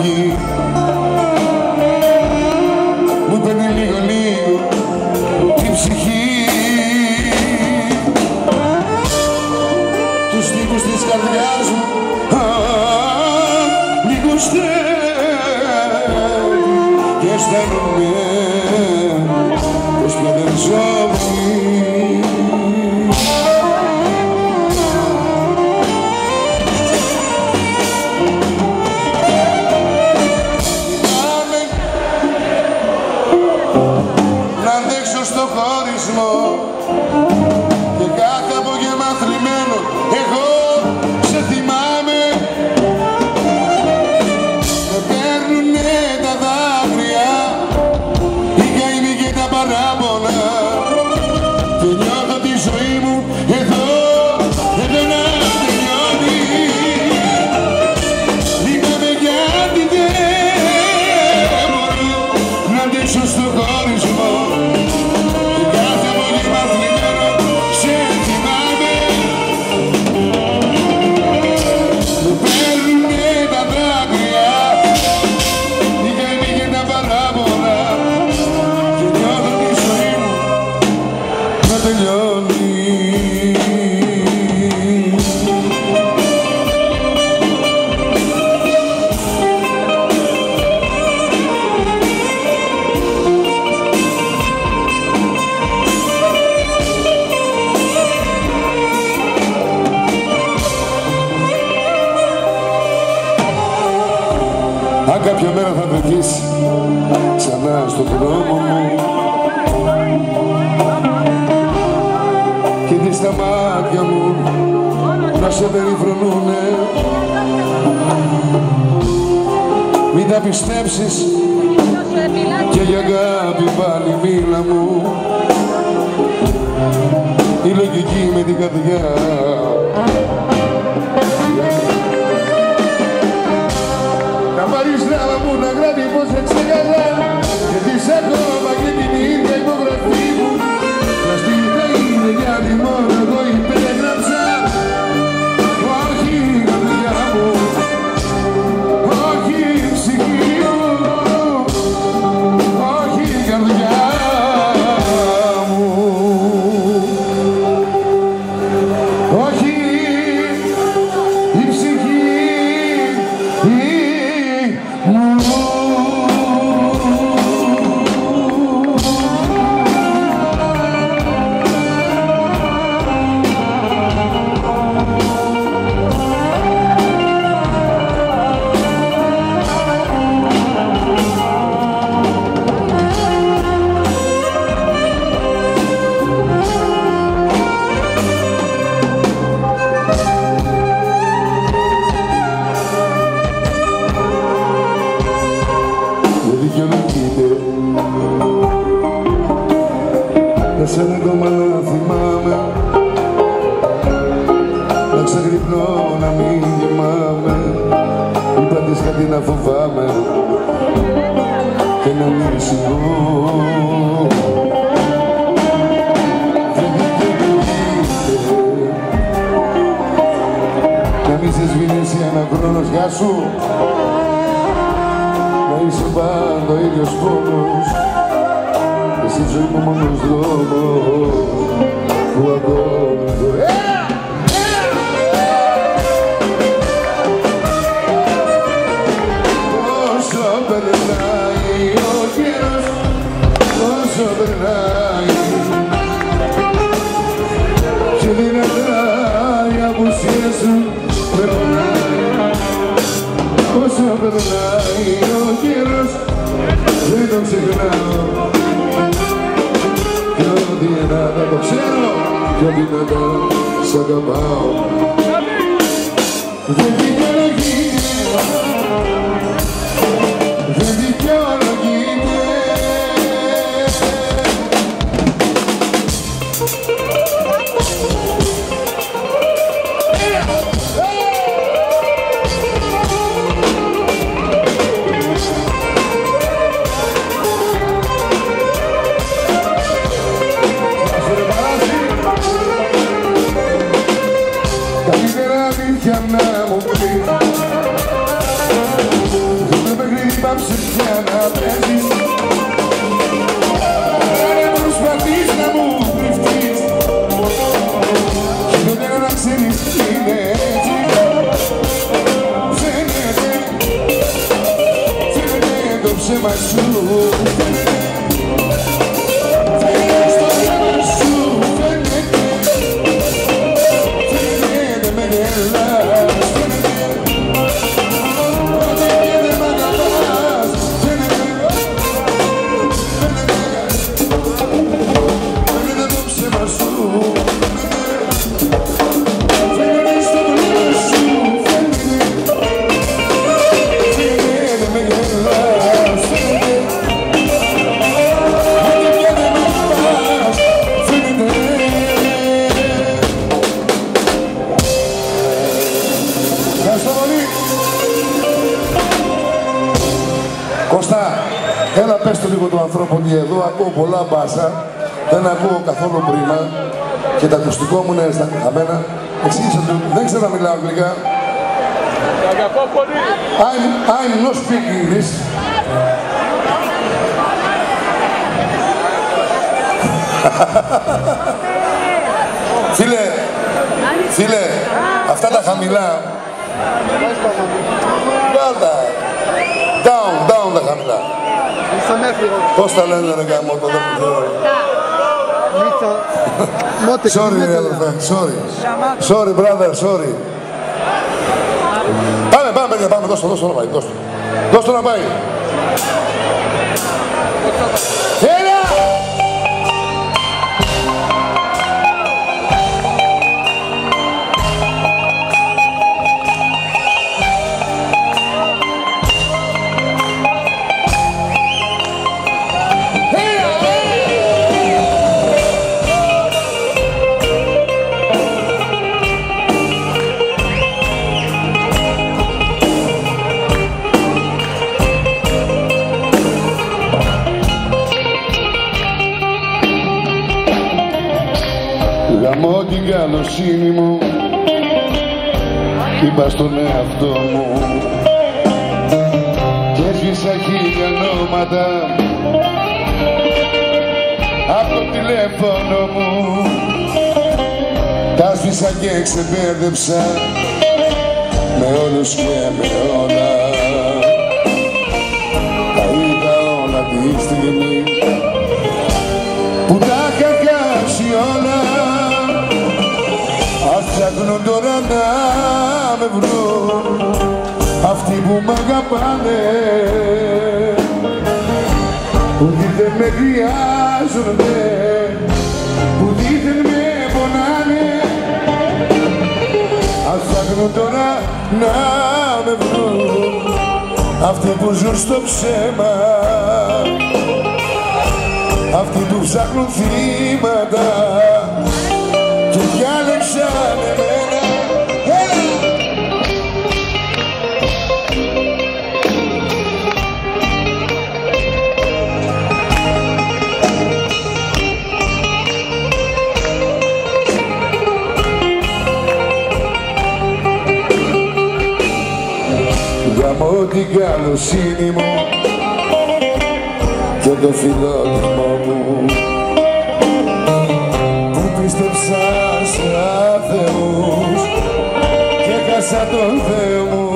φύγει. Μου παίρνει λίγο λίγο την ψυχή. Τους τοίχους της καρδιάς μου λίγο στέλνει και αισθάνομαι πως πια δεν ζω. Στο χωρισμό και κάθε απόγευμα θλιμμένο εγώ σε θυμάμαι. Με παίρνουνε τα δάκρυα, οι καημοί και τα παράπονα και νιώθω τη ζωή μου εδώ να τελειώνει. Λυπάμαι γιατί δεν μπορώ να αντέξω στο χωρισμό. Αν κάποια μέρα θα βρεθείς ξανά στον δρόμο μου και δεις τα μάτια μου να σε περιφρονούνε, μην τα πιστέψεις και για αγάπη πάλι μίλα μου. Η λογική με την καρδιά Παριστράβα μου να γράφει πως σε ξέχασα και της ακόμα και την ίδια υπογραφή μου. Πλαστή θα είναι γιατί μόνο εγώ υπέγραψα. Όχι η καρδιά μου, όχι η ψυχή μου, όχι η καρδιά μου, όχι η ψυχή. Εσένα ακόμα να θυμάμαι, να ξαγρυπνώ, να μην κοιμάμαι. Είπαντες κάτι να φοβάμαι και να μην σηκώ. Να μην σε σβήνεις ένα χρόνος, γεια σου. Να είσαι πάντα ο ίδιος πόνος. Στη ζωή μου μόνος δρόμος που ακόμη το όσο περνάει ο καιρός, όσο περνάει και δυνατά η απουσία σου με πονάει. Όσο περνάει ο καιρός δεν το ξεχνάω. Πιο δυνατά το ξέρω, πιο δυνατά σ' αγαπάω. Δεν δικαιολογείται, δεν δικαιολογείται. Καλύτερα αλήθεια να μου πει, δεν είναι έτσι. Φαίνεται το ψέμα σου. Κώστα, έλα πες το λίγο του ανθρώπου ότι εδώ ακούω πολλά μπάσα, δεν ακούω καθόλου πρίμα και το ακουστικό μου είναι στα χαμένα. Εξήγησε του, δεν ξέρω να μιλάω αγγλικά. I'm not speaking English. Φίλε, αυτά τα χαμηλά, down τα χαμηλά. Πώς τα λένε ρε γαμώτο, δεν ξέρω. Sorry ρε αδερφέ, sorry brother, sorry. Πάμε, δώσ' το να πάει, δώσ' το να πάει. Έλα! Γαμώ την καλοσύνη μου, είπα στον εαυτό μου και έσβησα χίλια ονόματα απ' το τηλέφωνο μου. Τα σβήσα και ξεμπέρδεψα με όλους και με όλα. Τα είδα όλα τη στιγμή που τα είχα κάψει όλα. Ας ψάχνουν τώρα να με βρουν αυτοί που μ' αγαπάνε, που δίθεν με χρειάζονται, που δίθεν με πονάνε. Ας ψάχνουν τώρα να με βρουν αυτοί που ζουν στο ψέμα, αυτοί που ψάχνουν θύματα και διάλεξαν εμένα. Γαμώ την καλοσύνη μου και το φιλότιμο μου που πίστεψα σε αθεούς και χάσα τον Θεό μου.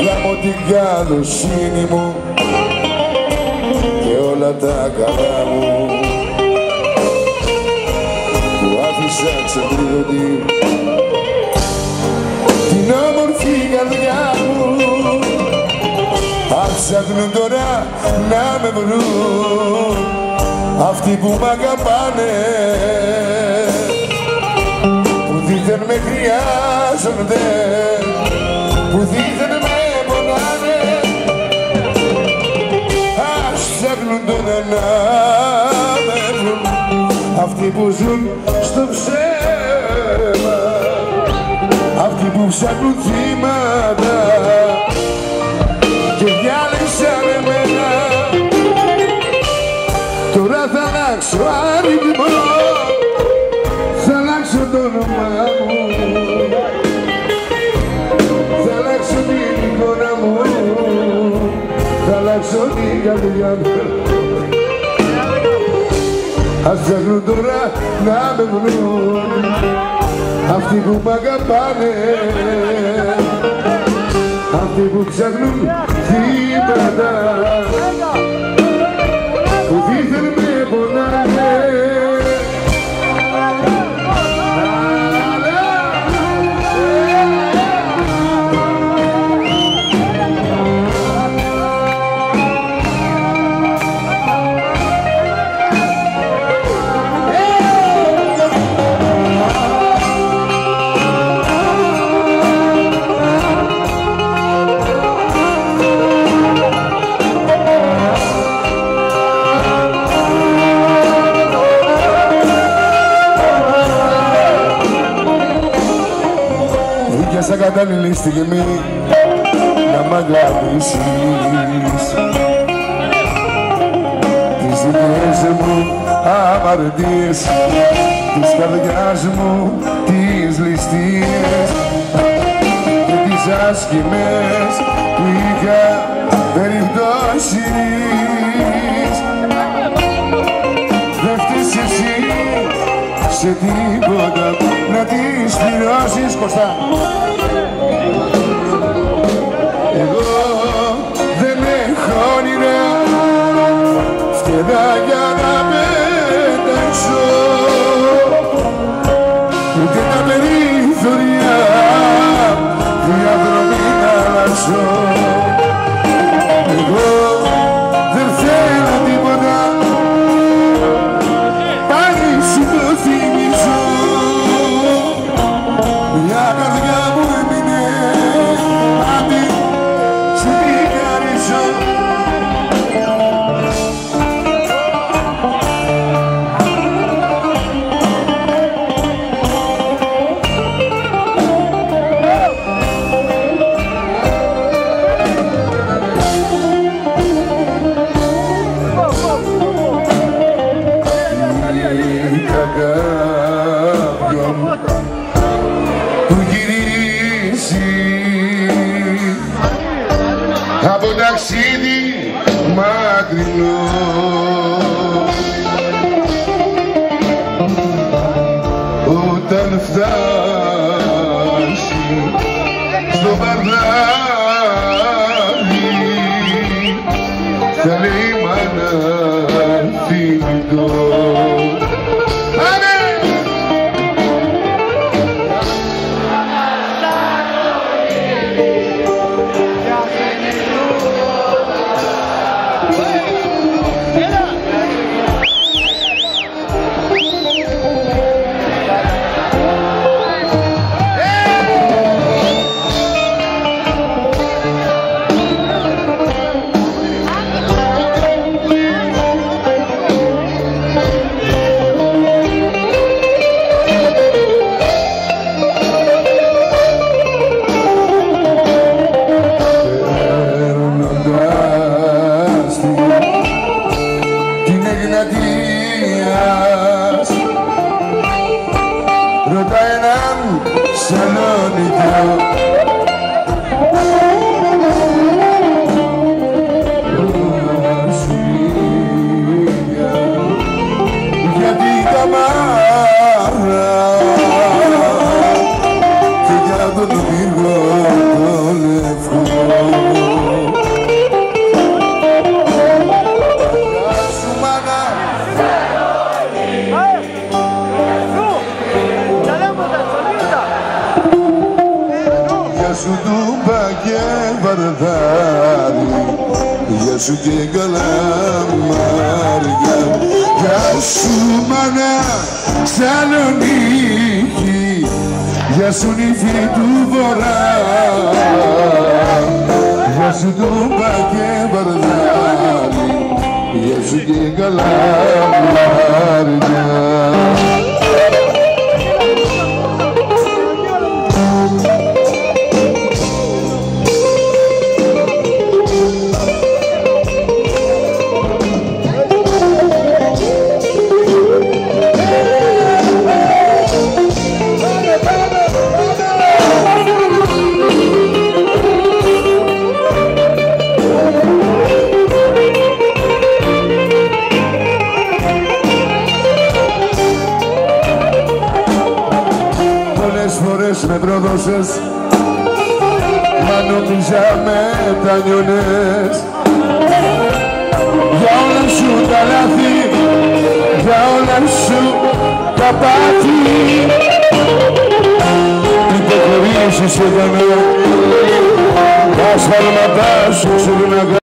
Γαμώ την καλοσύνη μου και όλα τα καλά μου που άφησα ξεπλήρωτη την όμορφη καρδιά μου. Αν ψάχνουν τώρα να με βρουν αυτοί που μ' αγαπάνε, που δίθεν με χρειάζονται, που δίθεν με πονάνε. Ας ψάχνουν τώρα να με βρουν αυτοί που ζουν στο ψέμα, αυτοί που ψάχνουν θύματα και διάλεξαν εμένα. Τώρα θα αλλάξω αριθμό, θα αλλάξω το όνομά μου, θα αλλάξω την εικόνα μου, θα αλλάξω την καρδιά μου. Ας ψάχνουν τώρα να με βρουν αυτοί που μ' αγαπάνε, αυτοί που ψάχνουν θύματα, που δίθεν με πονάνε. Σαν κατάλληλη στιγμή να μ' αγαπήσεις τις δικές μου αμαρτίες, της καρδιάς μου τις ληστείες και τις άσκημες που είχα περιπτώσεις. Δεν φταίς εσύ σε τίποτα να τις πληρώσεις, Κωστά. Εγώ δεν έχω όνειρα φτηνά για να πετάξω, ούτε τα περιθωριά διαδρομή να αλλάξω. Εγώ δεν θέλω τίποτα, πάλι σου το θυμίζω. Μια καρδιά μου έμεινε άντι, σου την χαρίζω. Από ταξίδι μακρινό, όταν φτάσει στο μπαρδάρι θα λέει μάνα θυμητό. Ρώτα έναν Σαλονικιό, γιατί τα μάρα και για τον πύργο το λευκό. Γεια σου Τούμπα και Βαρδάρι, γεια σου και Καλαμάρια, γεια σου μάνα Σαλονίκη, γεια σου νύφη του Βορρά, γεια σου Τούμπα και Βαρδάρι, γεια σου και Καλαμάρια. σκοτώσες, μα νόμιζα μετανιώνες. Για όλα σου τα λάθη, για όλα σου τα πάθη, υποχωρήσεις έκανα, τα σφάλματά σου ξεχνάγα.